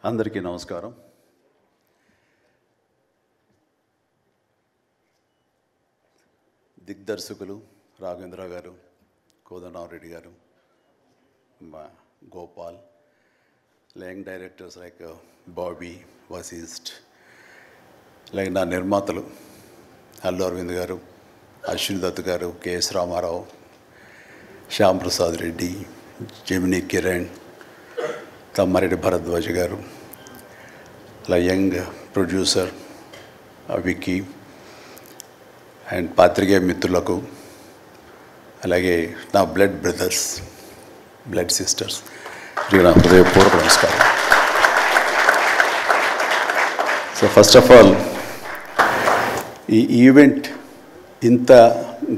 అందరికీ నమస్కారం. దిగ్దర్శకులు రాఘవేంద్ర గారు, కోదండరామరెడ్డి గారు, Gopal, young directors like Bobby, Vasishta, like నా నిర్మాతలు అల్లు అరవింద్ గారు, అశ్విని దత్ గారు, కెఎస్ రామారావు, శ్యామ్ ప్రసాద్ రెడ్డి, జెమినీ కిరణ్, తమ్మారెడ్డి భరద్వాజ్ గారు, అలా యంగ్ ప్రొడ్యూసర్ విక్కీ అండ్ పాత్రికేయ మిత్రులకు, అలాగే నా బ్లడ్ బ్రదర్స్, బ్లడ్ సిస్టర్స్, నా హృదయపూర్వక నమస్కారం. సో ఫస్ట్ ఆఫ్ ఆల్ ఈ ఈవెంట్ ఇంత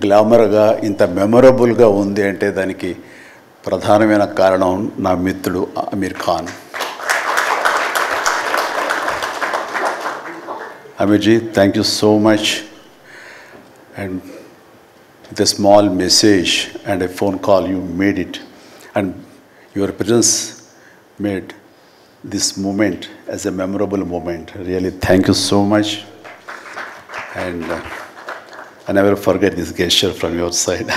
గ్లామర్గా, ఇంత మెమొరబుల్గా ఉంది అంటే దానికి ప్రధానమైన కారణం నా మిత్రుడు Aamir Khan. Aamirji, thank you so much. And with a small message and a phone call, you made it, and your presence made this moment as a memorable moment. Really, thank you so much, and I never forget this gesture from your side.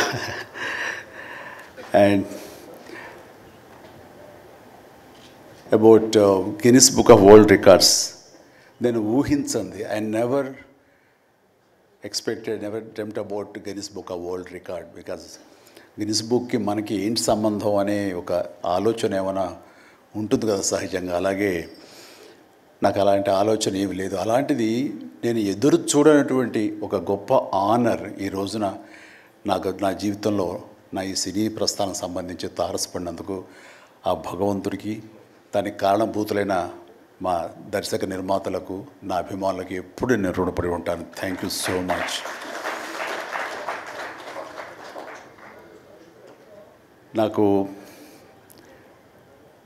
And about Guinness Book of World Records, then ఊహించండి, I never expected, never dreamt about Guinness Book of World Record, because Guinness Bookకి మనకి ఏంటి సంబంధం అనే ఒక ఆలోచన ఏమైనా ఉంటుంది కదా సహజంగా. అలాగే నాకు అలాంటి ఆలోచన ఏమి లేదు. అలాంటిది నేను ఎదురు చూడనటువంటి ఒక గొప్ప ఆనర్ ఈ రోజున నా జీవితంలో నా ఈ సినీ ప్రస్థానం సంబంధించి తారసపడినందుకు ఆ భగవంతుడికి, దానికి కారణభూతులైన మా దర్శక నిర్మాతలకు, నా అభిమానులకు ఎప్పుడు నేను రుణపడి ఉంటాను. Thank you so much. నాకు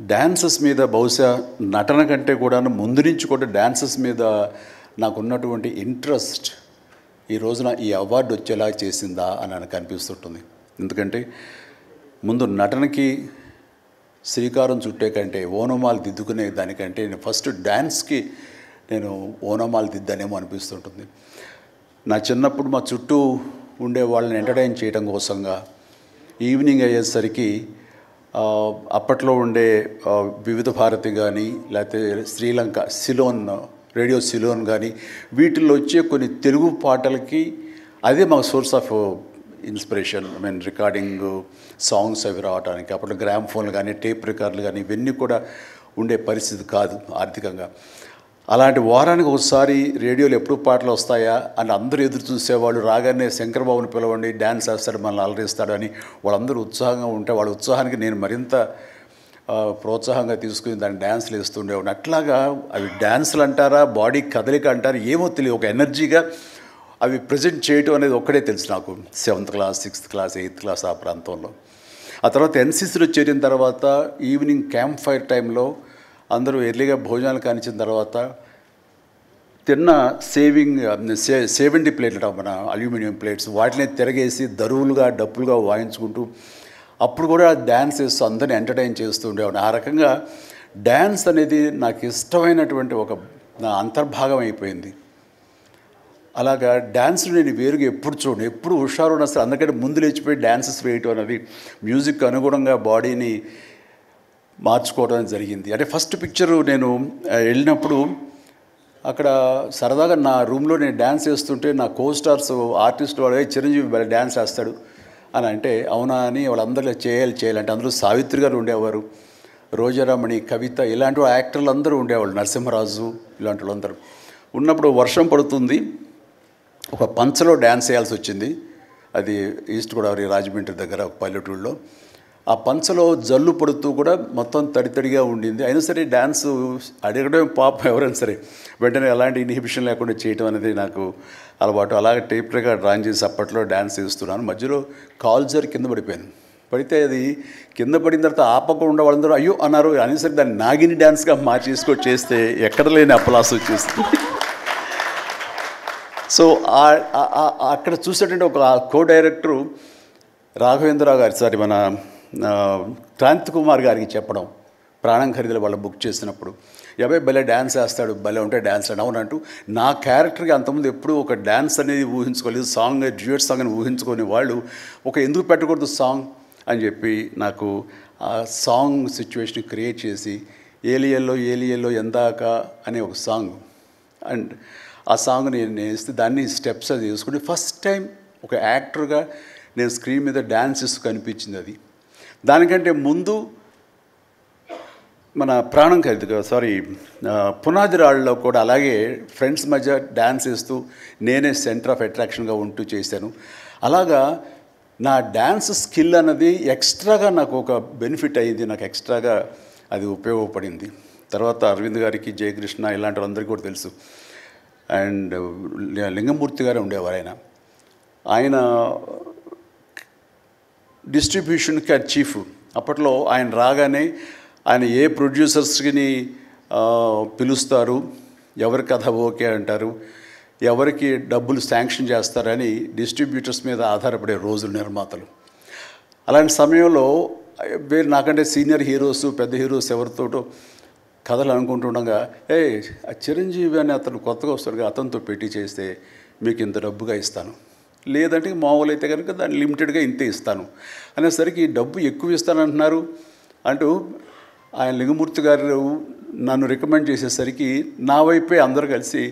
డ్యాన్సెస్ మీద, బహుశా నటన కంటే కూడా ముందు నుంచి కూడా డ్యాన్సెస్ మీద నాకున్నటువంటి ఇంట్రెస్ట్ ఈ రోజున ఈ అవార్డు వచ్చేలా చేసిందా అని నాకు అనిపిస్తుంటుంది. ఎందుకంటే ముందు నటనకి శ్రీకారం చుట్టే కంటే, ఓనమాలు దిద్దుకునే దానికంటే నేను ఫస్ట్ డ్యాన్స్కి నేను ఓనమాలు దిద్దానేమో అనిపిస్తుంటుంది. నా చిన్నప్పుడు మా చుట్టూ ఉండే వాళ్ళని ఎంటర్టైన్ చేయడం కోసంగా ఈవినింగ్ అయ్యేసరికి అప్పట్లో ఉండే వివిధ భారతి కానీ, లేకపోతే శ్రీలంక సిలోన్, రేడియో సిలోన్ కానీ, వీటిల్లో వచ్చే కొన్ని తెలుగు పాటలకి అదే మా source of inspiration. I mean recording songs అవి రావడానికి అప్పుడు గ్రామ్ ఫోన్లు కానీ, టేప్ రికార్డులు కానీ ఇవన్నీ కూడా ఉండే పరిస్థితి కాదు ఆర్థికంగా. అలాంటి వారానికి ఒకసారి రేడియోలో ఎప్పుడు పాటలు వస్తాయా అని అందరూ ఎదురు చూసేవాళ్ళు. రాగానే శంకర్బాబుని పిలవండి, డ్యాన్స్ వేస్తాడు, మనల్ని అలరిస్తాడు అని వాళ్ళందరూ ఉత్సాహంగా ఉంటే, వాళ్ళ ఉత్సాహానికి నేను మరింత ప్రోత్సాహంగా తీసుకుని దాన్ని డ్యాన్స్లు వేస్తుండేవాడిని. అట్లాగా అవి డ్యాన్సులు అంటారా, బాడీ కదలిక అంటారా ఏమో తెలియదు, ఒక ఎనర్జీగా అవి ప్రజెంట్ చేయటం అనేది ఒక్కడే తెలుసు నాకు. 7th class, 6th class, 8th class ఆ ప్రాంతంలో. ఆ తర్వాత ఎన్సీసీలో చేరిన తర్వాత ఈవినింగ్ క్యాంప్ ఫైర్ టైంలో అందరూ ఎర్లీగా భోజనాలు కానిచ్చిన తర్వాత తిన్న సేవింగ్ ప్లేట్లు, మన అల్యూమినియం ప్లేట్స్, వాటిని తిరగేసి దరువులుగా, డప్పులుగా వాయించుకుంటూ అప్పుడు కూడా డ్యాన్స్ చేస్తూ అందరినీ ఎంటర్టైన్ చేస్తూ ఉండేవాడు. ఆ రకంగా డ్యాన్స్ అనేది నాకు ఇష్టమైనటువంటి ఒక నా అంతర్భాగం అయిపోయింది. అలాగా డ్యాన్స్లు నేను వేరుగా ఎప్పుడు చూడండి, ఎప్పుడు హుషారు అసలు అందుకంటే ముందు లేచిపోయి డ్యాన్సెస్ వేయటం అనేది, మ్యూజిక్ అనుగుణంగా బాడీని మార్చుకోవడం జరిగింది. అంటే ఫస్ట్ పిక్చరు నేను వెళ్ళినప్పుడు అక్కడ సరదాగా నా రూమ్లో నేను డ్యాన్స్ చేస్తుంటే నా కో స్టార్స్ ఆర్టిస్ట్ వాళ్ళు, చిరంజీవి డ్యాన్స్ వేస్తాడు అని అంటే అవునా అని వాళ్ళందరూ చేయాలంటే అందులో సావిత్రి గారు ఉండేవారు, రోజారమణి, కవిత, ఇలాంటి యాక్టర్లు అందరూ ఉండేవాళ్ళు, నరసింహరాజు, ఇలాంటి వాళ్ళందరూ ఉన్నప్పుడు వర్షం పడుతుంది. ఒక పంచలో డ్యాన్స్ చేయాల్సి వచ్చింది. అది ఈస్ట్ గోదావరి రాజమండ్రి దగ్గర ఒక పల్లెటూళ్ళలో. ఆ పంచలో జల్లు పడుతూ కూడా మొత్తం తడితడిగా ఉండింది. అయినా సరే డ్యాన్స్ అడగడం పాపం ఎవరైనా సరే వెంటనే ఎలాంటి ఇన్హిబిషన్ లేకుండా చేయటం అనేది నాకు అలవాటు. అలాగే టేప్ రికార్డ్ డ్రాయింగ్ చేసి అప్పట్లో డ్యాన్స్ చేస్తున్నాను. మధ్యలో కాల్ జారి కింద పడిపోయాను. పడితే అది కింద పడిన తర్వాత ఆపకుండా వాళ్ళందరూ అయ్యో అన్నారు. అయినా సరే దాన్ని నాగిని డ్యాన్స్గా మార్చేసుకొని చేస్తే ఎక్కడ లేని అప్పలాస్ వచ్చేస్తుంది. సో అక్కడ చూసేటంటే ఒక కో డైరెక్టరు రాఘవేంద్రరావు గారు, సారీ మన క్రాంతి కుమార్ గారికి చెప్పడం, ప్రాణం ఖరీదులు వాళ్ళు బుక్ చేసినప్పుడు అబ్బాయి భలే డ్యాన్స్ వేస్తాడు, భలే ఉంటే డ్యాన్స్ అని అవునంటూ నా క్యారెక్టర్కి అంతకుముందు ఎప్పుడూ ఒక డ్యాన్స్ అనేది ఊహించుకోలేదు, సాంగ్ డ్యూయట్ సాంగ్ అని ఊహించుకొని వాళ్ళు ఒక ఎందుకు పెట్టకూడదు సాంగ్ అని చెప్పి నాకు ఆ సాంగ్ సిచ్యువేషన్ క్రియేట్ చేసి ఏలియల్లో ఎందాక అనే ఒక సాంగ్ అండ్ ఆ సాంగ్ నేను వేస్తే దాన్ని స్టెప్స్ అది వేసుకుని ఫస్ట్ టైం ఒక యాక్టర్గా నేను స్క్రీన్ మీద డ్యాన్స్ చేస్తూ కనిపించింది. అది దానికంటే ముందు మన ప్రాణం ఖరీదు పునాది రాళ్ళలో కూడా అలాగే ఫ్రెండ్స్ మధ్య డ్యాన్స్ వేస్తూ నేనే సెంటర్ ఆఫ్ అట్రాక్షన్గా ఉంటూ చేశాను. అలాగా నా డ్యాన్స్ స్కిల్ అన్నది ఎక్స్ట్రాగా నాకు ఒక బెనిఫిట్ అయ్యింది, నాకు ఎక్స్ట్రాగా అది ఉపయోగపడింది. తర్వాత అరవింద్ గారికి, జయకృష్ణ ఇలాంటి వాళ్ళందరికీ కూడా తెలుసు. అండ్ లింగమూర్తి గారు ఉండేవారు, ఆయన డిస్ట్రిబ్యూషన్కి చీఫ్. అప్పట్లో ఆయన రాగానే ఆయన ఏ ప్రొడ్యూసర్స్ని పిలుస్తారు, ఎవరి కథ ఓకే అంటారు, ఎవరికి డబ్బులు శాంక్షన్ చేస్తారని డిస్ట్రిబ్యూటర్స్ మీద ఆధారపడే రోజులు నిర్మాతలు. అలాంటి సమయంలో వేరు నాకంటే సీనియర్ హీరోస్, పెద్ద హీరోస్ ఎవరితోటో కథలు అనుకుంటుండగా ఆ చిరంజీవి అని అతను కొత్తగా వస్తాడుగా, అతనితో పెట్టి చేస్తే మీకు ఇంత డబ్బుగా ఇస్తాను, లేదంటే మామూలు అయితే కనుక దాన్ని లిమిటెడ్గా ఇంతే ఇస్తాను అనేసరికి డబ్బు ఎక్కువ ఇస్తానంటున్నారు అంటూ ఆయన లింగమూర్తి గారు నన్ను రికమెండ్ చేసేసరికి నా వైపే అందరూ కలిసి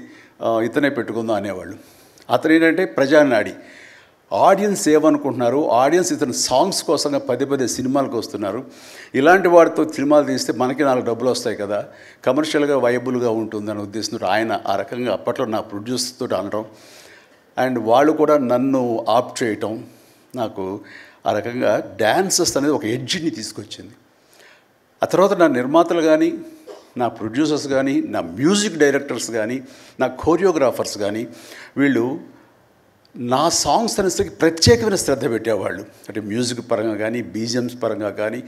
ఇతనే పెట్టుకుందాం అనేవాళ్ళు. అతను ఏంటంటే ప్రజానాడి, ఆడియన్స్ ఏమనుకుంటున్నారు, ఆడియన్స్ ఇతను సాంగ్స్ కోసంగా పదే సినిమాలకు వస్తున్నారు, ఇలాంటి వాడితో సినిమాలు తీస్తే మనకి 4 డబ్బులు వస్తాయి కదా, కమర్షియల్గా వైబుల్గా ఉంటుందని ఉద్దేశంతో ఆయన ఆ రకంగా అప్పట్లో నా ప్రొడ్యూసర్తో అనడం అండ్ వాళ్ళు కూడా నన్ను ఆప్ చేయటం నాకు ఆ రకంగా డ్యాన్సెస్ అనేది ఒక ఎడ్జ్ని తీసుకొచ్చింది. ఆ తర్వాత నా నిర్మాతలు కానీ, నా ప్రొడ్యూసర్స్ కానీ, నా మ్యూజిక్ డైరెక్టర్స్ కానీ, నా కోరియోగ్రాఫర్స్ కానీ వీళ్ళు నా సాంగ్స్ అనేసరికి ప్రత్యేకమైన శ్రద్ధ పెట్టేవాళ్ళు. అంటే మ్యూజిక్ పరంగా కానీ, బీజిఎమ్స్ పరంగా కానీ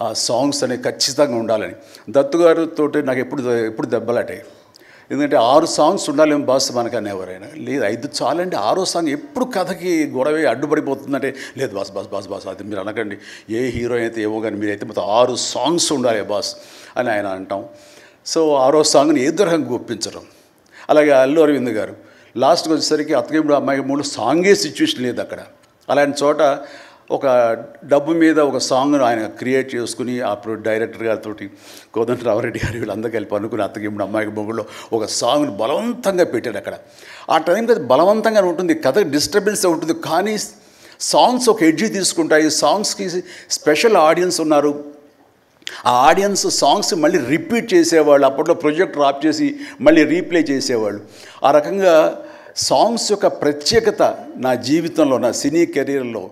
ఆ సాంగ్స్ అనేవి ఖచ్చితంగా ఉండాలని. దత్తు గారితో నాకు ఎప్పుడు దెబ్బలాటే, ఎందుకంటే 6 సాంగ్స్ ఉండాలేమో బాస్ మనకు అనేవారైనా, లేదు 5 చాలండి, 6వ సాంగ్ ఎప్పుడు కథకి గొడవ అడ్డుపడిపోతుందంటే, లేదు బాస్ బాస్ బాస్ బాస్ అది మీరు అనకండి, ఏ హీరో అయితే ఏమో కానీ మీరైతే మొత్తం 6 సాంగ్స్ ఉండాలి బాస్ అని ఆయన అంటాం. సో 6వ సాంగ్ని ఏదో రకంగా ఒప్పించడం. అలాగే అల్లు అరవింద్ గారు లాస్ట్కి వచ్చేసరికి అత్తగేముడు అమ్మాయి 3 సాంగే సిచ్యువేషన్ లేదు అక్కడ. అలాంటి చోట ఒక డబ్బు మీద ఒక సాంగ్ను ఆయన క్రియేట్ చేసుకుని ఆ డైరెక్టర్ గారితో కోదండరామరెడ్డి గారు వీళ్ళందరూ కలిపి అనుకుని అత్తగేముడు అమ్మాయికి మొగుల్లో ఒక సాంగ్ను బలవంతంగా పెట్టాడు అక్కడ. ఆ టైంకి అది బలవంతంగానే ఉంటుంది, కథ డిస్టర్బెన్స్గా ఉంటుంది, కానీ సాంగ్స్ ఒక ఎడ్జి తీసుకుంటాయి. సాంగ్స్కి స్పెషల్ ఆడియన్స్ ఉన్నారు. ఆ ఆడియన్స్ సాంగ్స్ మళ్ళీ రిపీట్ చేసేవాళ్ళు. అప్పట్లో ప్రొజెక్టర్ ఆఫ్ చేసి మళ్ళీ రీప్లే చేసేవాళ్ళు. ఆ రకంగా సాంగ్స్ యొక్క ప్రత్యేకత నా జీవితంలో, నా సినీ కెరీర్లో,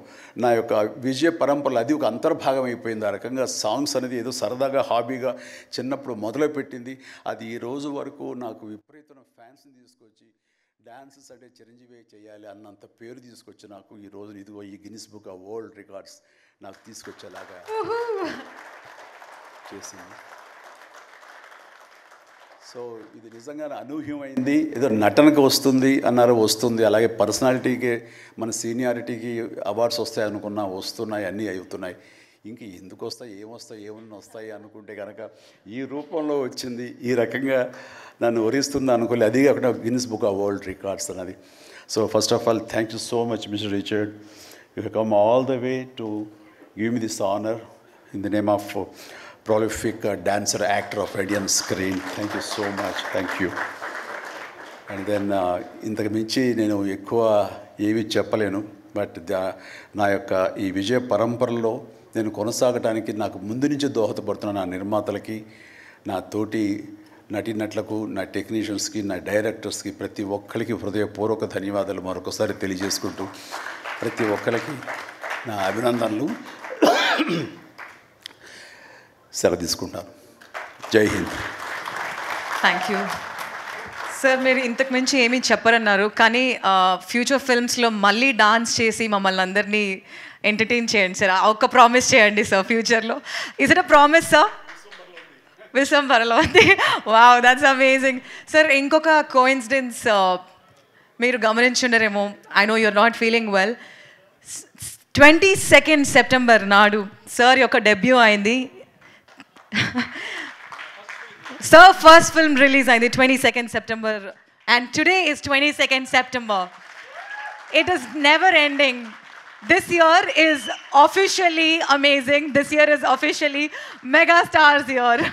నా యొక్క విజయ పరంపరలో అది ఒక అంతర్భాగం అయిపోయింది. ఆ రకంగా సాంగ్స్ అనేది ఏదో సరదాగా హాబీగా చిన్నప్పుడు మొదలుపెట్టింది. అది ఈ రోజు వరకు నాకు విపరీతమైన ఫ్యాన్స్ని తీసుకొచ్చి డ్యాన్సెస్ అంటే చిరంజీవి చేయాలి అన్నంత పేరు తీసుకొచ్చి నాకు ఈ రోజు ఇదిగో ఈ Guinness book of world records నాకు తీసుకొచ్చేలాగా చేసింది. సో ఇది నిజంగా అనూహ్యమైంది. ఏదో నటనకు వస్తుంది అన్నారు, వస్తుంది. అలాగే పర్సనాలిటీకి, మన సీనియారిటీకి అవార్డ్స్ వస్తాయి అనుకున్నా వస్తున్నాయి, అన్నీ అవుతున్నాయి. ఇంక ఎందుకు వస్తాయి, ఏమన్నా వస్తాయి అనుకుంటే కనుక ఈ రూపంలో వచ్చింది. ఈ రకంగా నన్ను వరిస్తుంది అనుకోలేదు. అది కాకుండా Guinness book of world records అన్నది. So first of all thank you so much mister Richard. You have come all the way to give me this honour in the name of prolific dancer, actor of Indian screen. Thank you so much. Thank you. And then ఇంతకు మించి నేను ఎక్కువ ఏవి చెప్పలేను. But నా యొక్క ఈ విజయ పరంపరలో నేను కొనసాగడానికి నాకు ముందు నుంచి దోహదపడుతున్న నా నిర్మాతలకి, నా తోటి నటీనటులకు, నా టెక్నీషియన్స్కి, నా డైరెక్టర్స్కి ప్రతి ఒక్కరికి హృదయపూర్వక ధన్యవాదాలు మరొకసారి తెలియజేసుకుంటూ ప్రతి ఒక్కరికి నా అభినందనలు సెలవు తీసుకుంటాను. జై హింద్. Thank you sir. మీరు ఇంతకు మించి ఏమీ చెప్పరన్నారు, కానీ ఫ్యూచర్ ఫిల్మ్స్లో మళ్ళీ డాన్స్ చేసి మమ్మల్ని అందరినీ ఎంటర్టైన్ చేయండి సార్. ఒక్క ప్రామిస్ చేయండి సార్ ఫ్యూచర్లో. Is it a promise sir? విశ్వంబరలో ఉంది. Wow, that's amazing sir. ఇంకొక కోఇన్సిడెన్స్ మీరు గమనించుండరేమో, I know you're not feeling well. 22 September నాడు సార్ యొక్క డెబ్యూ అయింది. Sir, first film release on the 22nd September, and today is 22nd September. It is never ending. This year is officially amazing. This year is officially Mega Stars year.